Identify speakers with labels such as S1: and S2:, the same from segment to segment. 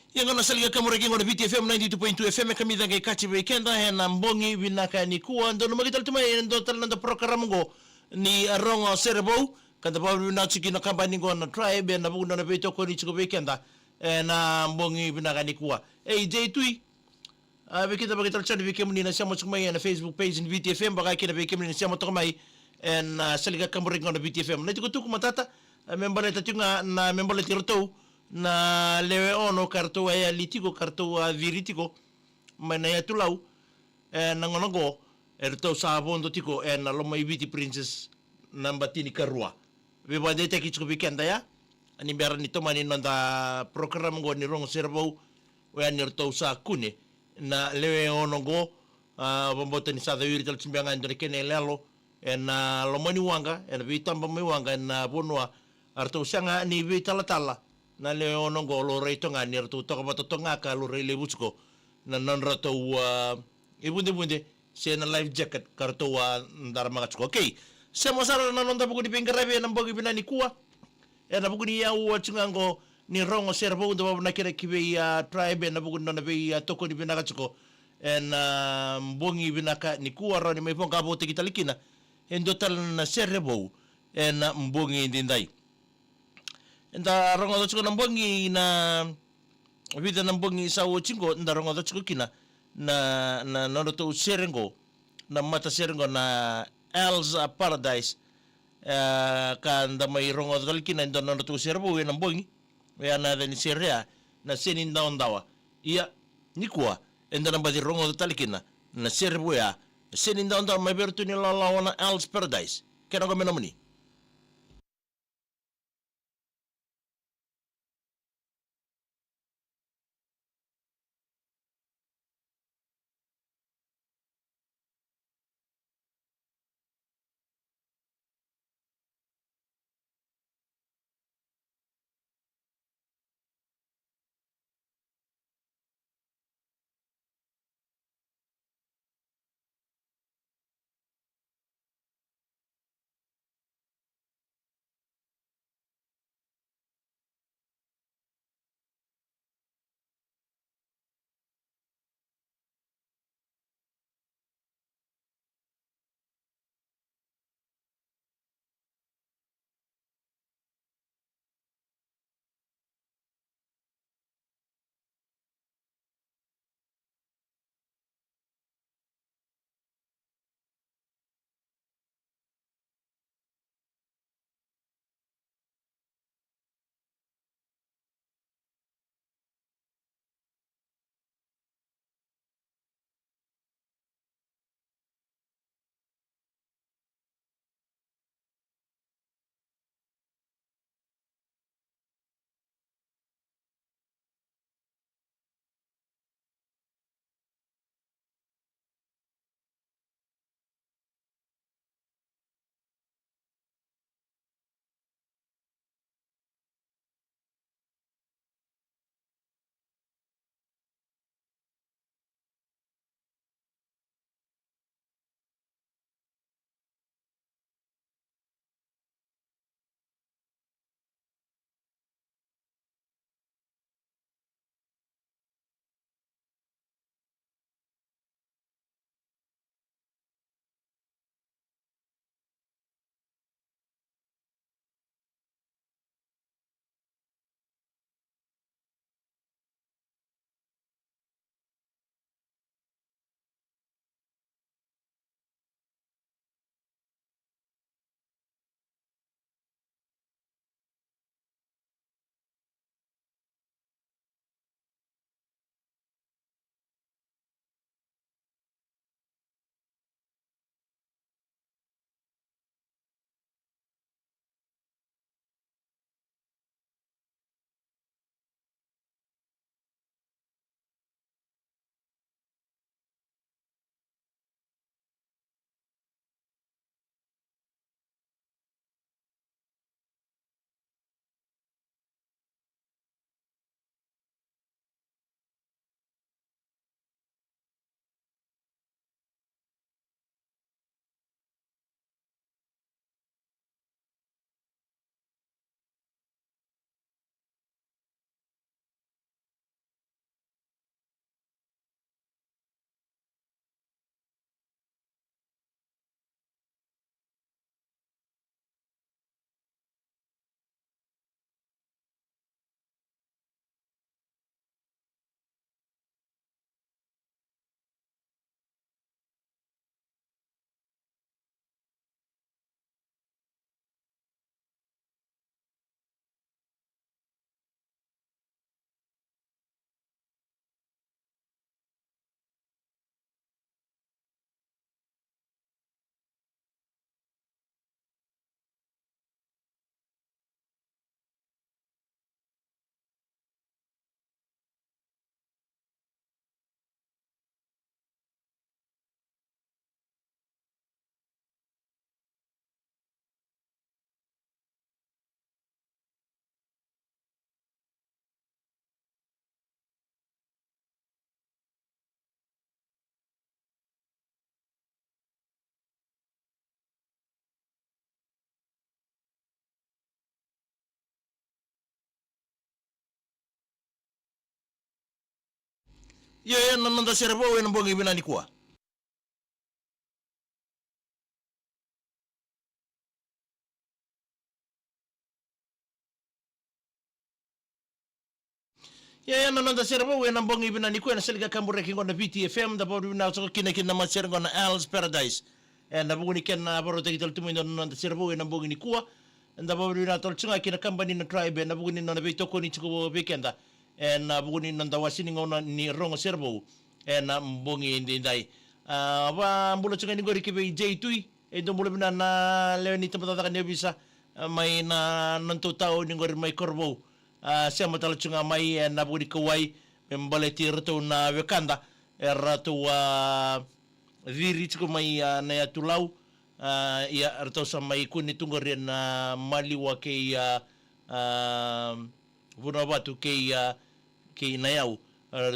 S1: Yang na saliga kamuragi ngona BTFM 92.2 FM kami danga kachi weekenda hena mbongi winaka ni kuwa ndo magital tumai ndo talanda program ngo ni rongo serbo kanda pa wina chiki na kambani ngo na tribe na bugu na beto ko ni chiko weekenda na mbongi winaka ni kuwa j tui wikita magital chani wikem ni na siamo chumai na Facebook page ni BTFM baka kina wikem ni siamo tokamai na saliga kamuragi ngona BTFM na tiko tuku matata membale tatunga na membale tirotou na lewe ono kartu ya litiko kartu viritiko mana ya tulau na ngonogo erto sabondo tiko na loma ibiti princess nambatini karua beba de teki chuko weekend ya ani biara ni tomani nanda program go ni rong serbo we ni erto sa kune na lewe ono go bomboto ni sa dawiri tal chimbianga ndore kene lelo na lomani wanga na vitamba mi wanga na bonwa arto sanga ni vitala na leo nongo lo reito nga nir tu toka bato nga ka lo rele busko na non rato ibunde se na life jacket karto ndar mga chko okay se mo sara na nonda buku di pingarabe na bogi binani kuwa na buku ni ya chungango ni rongo serbo ndo na kire kibe ya tribe na buku na be ya toko di binaka chko na mbongi binaka ni kuwa ro ni me ponga bote kitalikina endo tal na serbo na mbongi ndindai nda rongo chiko na mbongi na vida na mbongi sa chingo nda rongo chiko kina na no to serengo na mata serengo na Elsa Paradise kan da may rongo kina nda no to serbo na mbongi we na ni serea na senin da ondawa iya nikwa nda na badi rongo talikina na serbo ya senin da ondawa may bertu ni lalawa na Elsa Paradise kena ko menamuni ya nanonda servo we mbongi binani kuwa. Ya nanonda servo we mbongi binani kuwa na selga kambure kingo na VTFM da bodu na so kina masergo na Al's Paradise. Na buguni ken na baro tegital tumo nanonda servo we mbongi ni kuwa. Da bodu na tolchunga kina company na tribe na buguni na be toko ni chiko weekenda. Na buguni nanda wasini ngona ni rongo servo. Na mbongi ndai. Wa mbulo chunga ni gori kibe J2 ndo mbulo bina na leo ni tempat kan bisa mai na nanto tao ni gori mai korbo sia matal chunga mai na budi kawai membale tirto na wekanda ratu viri chiko mai na ya tulau ya ratu sa mai kuni tungori na maliwa ke vuna watu ke na yau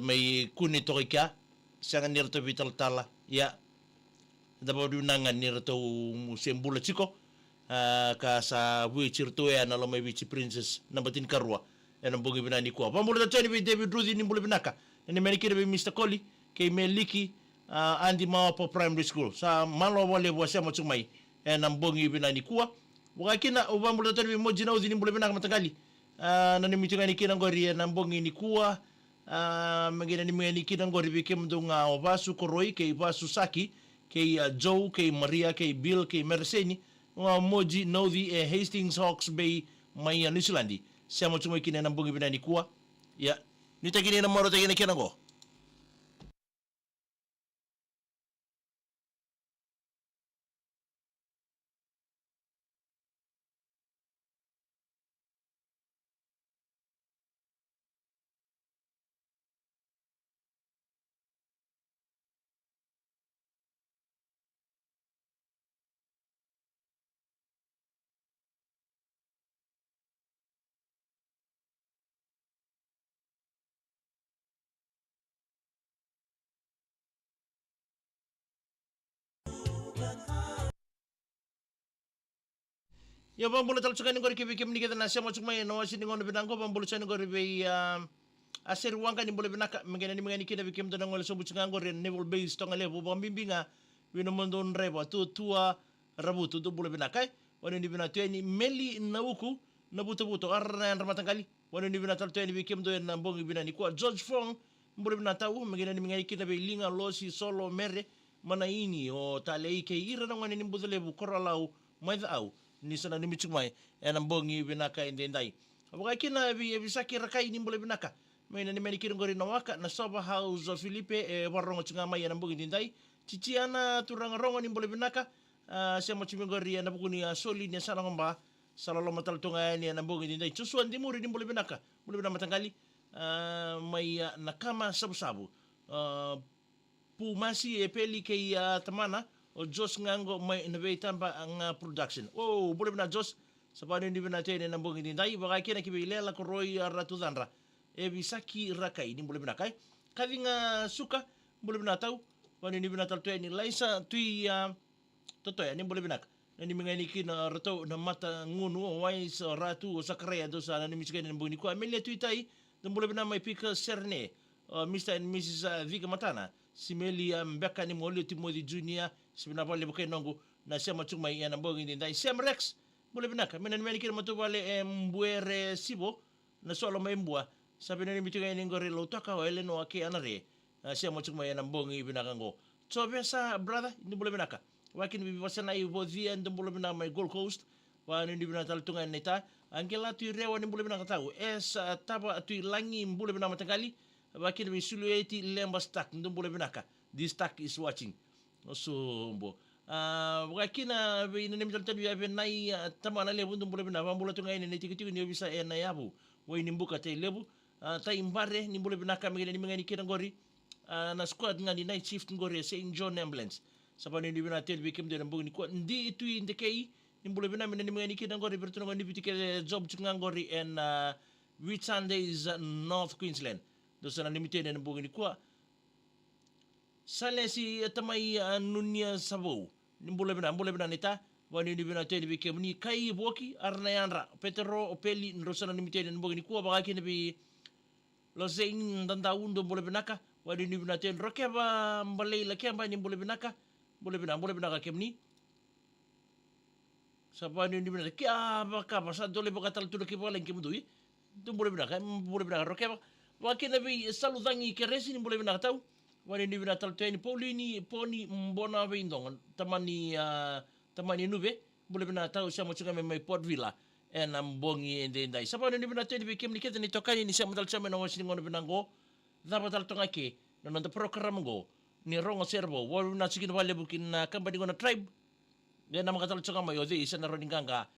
S1: mai kuni tokia sangan nirto vital tala ya da bodu nangan nirto sembula chiko ka sa wichir to ya na lo mai wichi princess na batin karwa en bogi binani ko pambulo da tani bi David Rudy ni mbulu binaka ni menikire bi Mr. Colly ke meliki andi mawapo primary school sa malo wale wase mo chumai en mbongi binani kuwa wakina ubambulo da tani bi moji na udini mbulu binaka matagali na ni mitungani kina ngori na mbongi ni kuwa magina ni mweni kina ngori bike mdunga obasu koroi ke basu saki ke Joe ke Maria ke Bill ke Merseni moji Novi Hastings Hawks Bay mai New Zealand siamo chuma kina na mbongi binani kuwa ya nitakini na moro takini kina go ya bambulo tal chukani ngori kibi kimni kita nasya mo chukmai no wasi ningon binango bambulo chani ngori be aser wanga ni mbolo binaka mengena ni mengani kita bikim to ngol so buchanga ngori naval base to ngale bo bimbinga wino mondo nreba tu tua rabutu to mbolo binaka wani ni binatu ni meli na uku na buto buto arna ramatangkali wani ni binatu to ni bikim do na mbongi binani kwa George Fong mbolo binata u mengena ni mengani kita be linga losi solo mere mana ini o talei ke ira na ngani ni mbudole bu koralau maida au ni sana ni michumai en mbongi binaka indendai abuka kina bisa kira kai ni mbole binaka mena ni menikir ngori na waka na soba house of Filipe warongo chunga mai en mbongi indendai chichiana turang rongo ni mbole binaka sia mo chimingori na bukuni soli ni sana ngomba salalo matal tunga ni en mbongi indendai chusuan dimuri ni mbole binaka mbole binaka matangali mai nakama sabu-sabu pumasi peli ke tamana o Jos ngango mai innovate tamba ang production. Oh, boleh benar Jos. Sabana ni benar tene na mbongi ni dai baka kena kibe lela ko roi ratu danra. E bisaki rakai ni boleh benar kai. Kavinga suka boleh benar tahu. Wani ni benar tahu ni laisa tui toto ya ni boleh benar. Ni mengani kina ratu na mata ngunu wai ratu sakrea dosa na ni michigan ni mbongi ko amelia tui tai dan boleh benar mai pika serne. Mr. and Mrs. Vika Matana, simeli mbeka ni mwole Timothy Junior, sibina pale bukai nongo na sema chuma ya mbongi ni ndai Sam Rex bole binaka mena ni menikira matu pale mbwere sibo na solo mbwa sabina ni mitunga ni ngore lo toka wa ele no ake anare sema chuma ya mbongi binaka ngo so besa brother ni bole binaka wakin bibi wasana i bodhia ndo bole binaka my Gold Coast wa ni binaka tunga neta angela tu rewa ni bole binaka tau taba tu langi bole binaka matangali wakin bi sulueti lemba stack ndo bole binaka this stack is watching so mbo wakina ina ni mtal tadu ya nai tamana lebu ndo bole binaka bole tunga ni tikiti ni bisa na yabu wai ni mbuka te lebu ta imbare ni bole binaka mengeni mengeni kira ngori na squad ngani night shift ngori St. John Ambulance sabani ni bina tel bikim de mbongi ni ko ndi itu indekei ni bole bina mengeni mengeni kira ngori bertuno ngoni bitike job chunga ngori en Whitsundays North Queensland dosana ni mitene mbongi ni ko sale si tamai nunia sabo ni bole bina neta wani ni bina tel bikim ni kai boki arna yanra petero opeli ndosana ni mitene mbongi ni ko bagaki ni bi lo zein danda undo bole binaka wadi ni binaten roke ba mbalay la kya ba ni boleh binaka boleh binaka kemni sapa ni binaka kya ba ka ba sa dole ba katal tu ke boleh kemdui tu boleh binaka roke ba wa kena bi saludangi ke resi ni boleh binaka tau wadi ni binaka tal teni poni mbona be indong tamani nube boleh binaka tau siamo chuka me mai Port Vila na mbongi ende ndai sapa ni binaka teni be kemni kete ni tokani ni siamo tal chama no wasini ngono binango dapat tal tonga ke nonton program go ni rongo servo waru na chikin wale bukin na kamba di gona tribe dia nama katal chonga mayo de isa na roning ganga